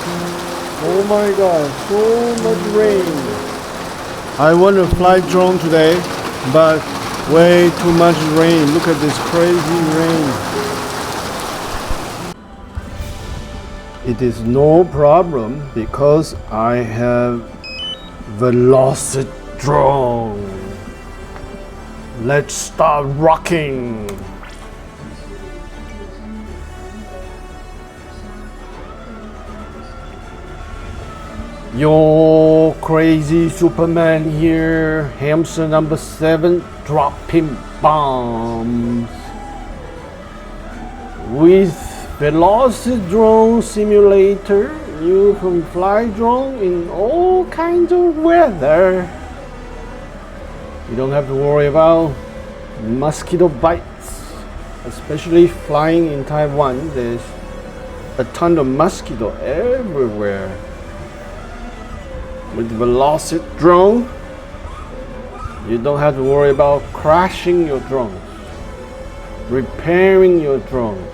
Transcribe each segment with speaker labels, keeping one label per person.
Speaker 1: Oh my god, so much rain. I want to fly drone today, but way too much rain. Look at this crazy rain. It is no problem because I have VelociDrone. Let's start rocking. Yo, KraZy Superman here, hamster number 7, dropping bombs. With VelociDrone simulator, you can fly drone in all kinds of weather. You don't have to worry about mosquito bites, especially flying in Taiwan. There's a ton of mosquito everywhere. With VelociDrone, you don't have to worry about crashing your drone, repairing your drone,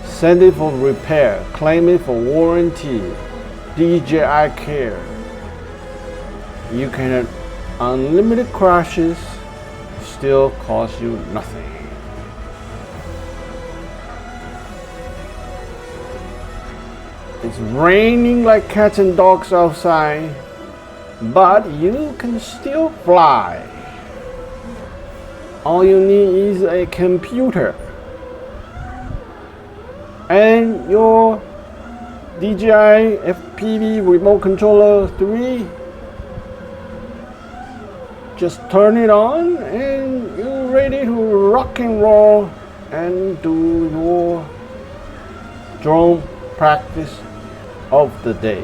Speaker 1: send it for repair, claim it for warranty, DJI care. You can have unlimited crashes, still cost you nothing. It's raining like cats and dogs outside, but you can still fly. All you need is a computer and your DJI FPV Remote Controller 3. Just turn it on and you're ready to rock and roll and do your drone practice of the day.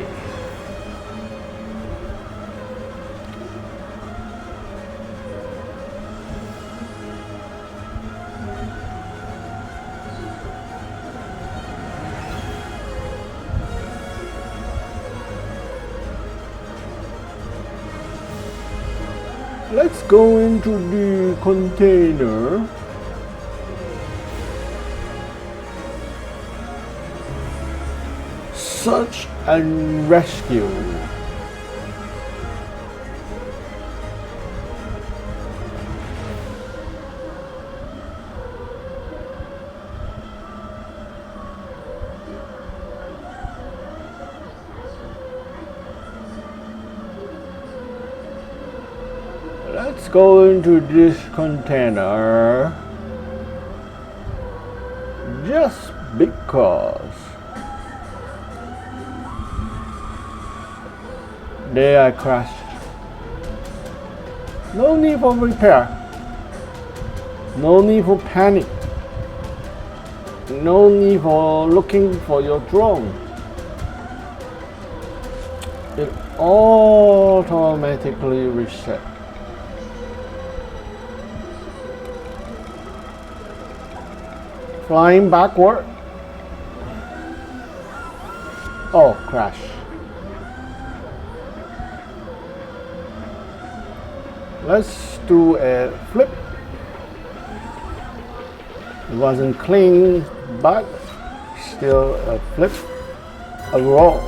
Speaker 1: Let's go into the container. Search and rescue. Let's go into this container just because. There I crashed. No need for repair. No need for panic. No need for looking for your drone. It automatically reset. Flying backward. Oh, crash. Let's do a flip. It wasn't clean, but still a flip, a roll.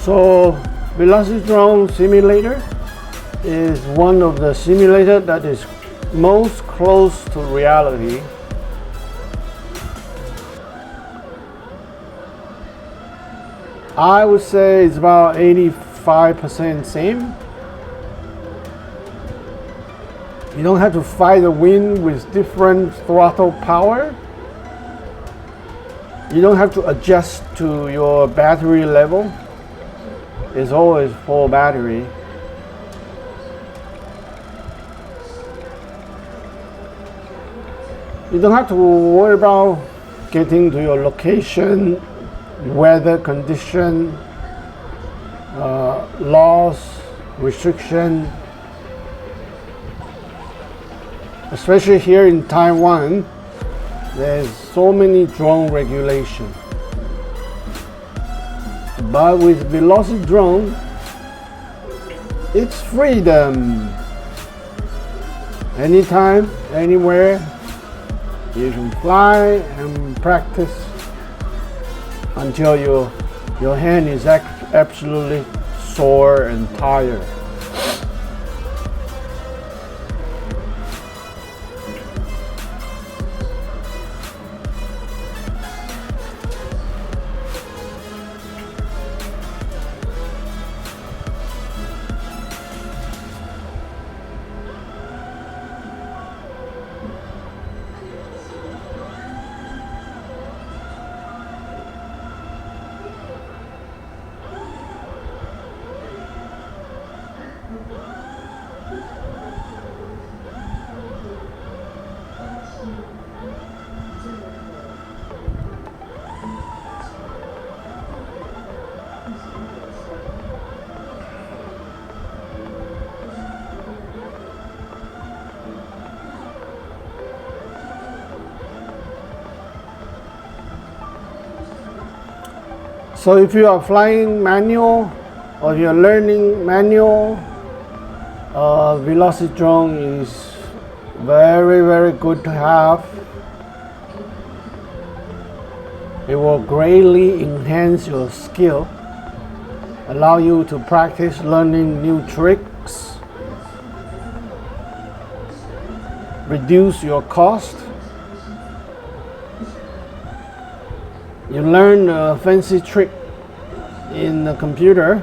Speaker 1: So VelociDrone simulator is one of the simulators that is most close to reality. I would say it's about 85% same. You don't have to fight the wind with different throttle power. You don't have to adjust to your battery level. It's always full battery. You don't have to worry about getting to your location, weather condition, loss, restriction, especially here in Taiwan. There's so many drone regulation, but with VelociDrone, it's freedom. Anytime, anywhere, you can fly and practice until your hand is absolutely sore and tired. So if you are flying manual or you're learning manual, VelociDrone is very good to have. It will greatly enhance your skill, allow you to practice learning new tricks, reduce your cost. You learn a fancy trick in the computer,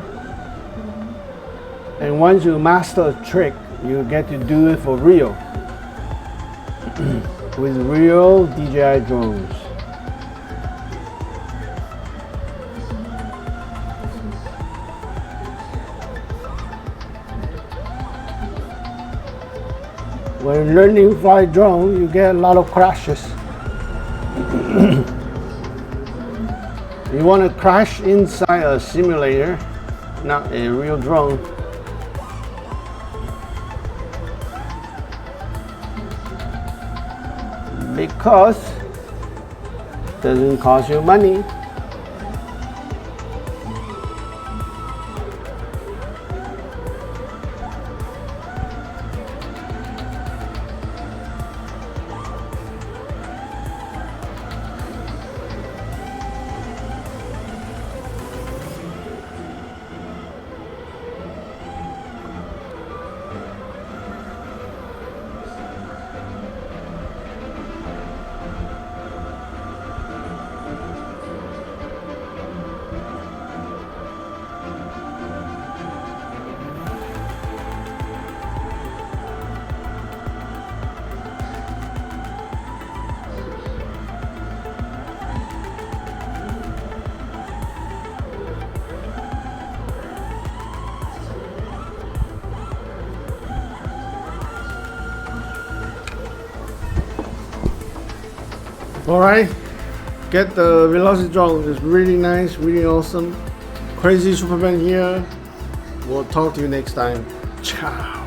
Speaker 1: and once you master a trick, you get to do it for real with real DJI drones. When learning to fly drone, you get a lot of crashes. You want to crash inside a simulator, not a real drone. Because it doesn't cost you money. Alright, get the VelociDrone. It's really nice, really awesome. KraZy Superman here. We'll talk to you next time. Ciao.